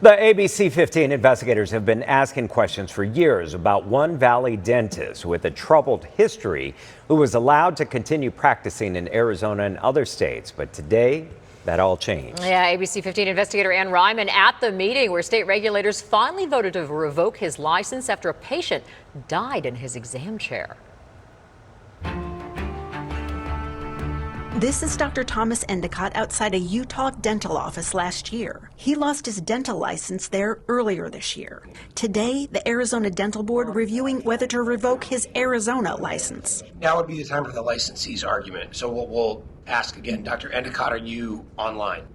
The ABC 15 investigators have been asking questions for years about one Valley dentist with a troubled history who was allowed to continue practicing in Arizona and other states. But today, that all changed. Yeah, ABC 15 investigator Ann Ryman at the meeting where state regulators finally voted to revoke his license after a patient died in his exam chair. This is Dr. Thomas Endicott outside a Utah dental office last year. He lost his dental license there earlier this year. Today, the Arizona Dental Board reviewing whether to revoke his Arizona license. Now would be the time for the licensee's argument. So we'll ask again, Dr. Endicott, are you online?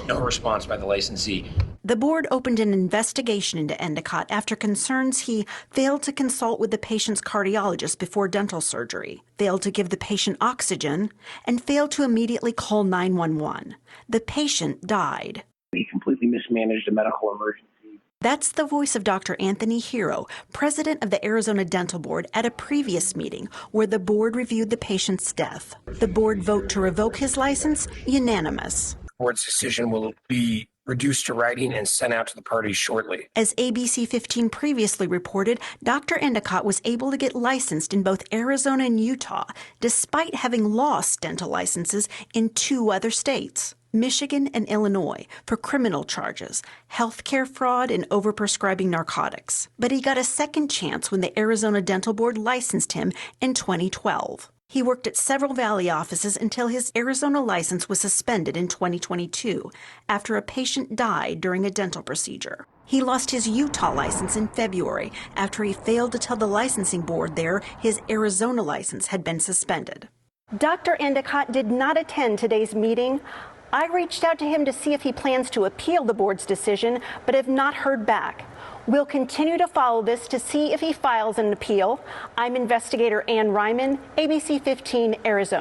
No response by the licensee. The board opened an investigation into Endicott after concerns he failed to consult with the patient's cardiologist before dental surgery, failed to give the patient oxygen, and failed to immediately call 911. The patient died. He completely mismanaged a medical emergency. That's the voice of Dr. Anthony Hero, president of the Arizona Dental Board, at a previous meeting where the board reviewed the patient's death. The board vote to revoke his license, unanimous. The board's decision will be reduced to writing and sent out to the parties shortly. As ABC 15 previously reported, Dr. Endicott was able to get licensed in both Arizona and Utah, despite having lost dental licenses in 2 other states, Michigan and Illinois, for criminal charges, healthcare fraud, and overprescribing narcotics. But he got a second chance when the Arizona Dental Board licensed him in 2012. He worked at several Valley offices until his Arizona license was suspended in 2022 after a patient died during a dental procedure. He lost his Utah license in February after he failed to tell the licensing board there his Arizona license had been suspended. Dr. Endicott did not attend today's meeting. I reached out to him to see if he plans to appeal the board's decision, but have not heard back. We'll continue to follow this to see if he files an appeal. I'm investigator Ann Ryman, ABC 15, Arizona.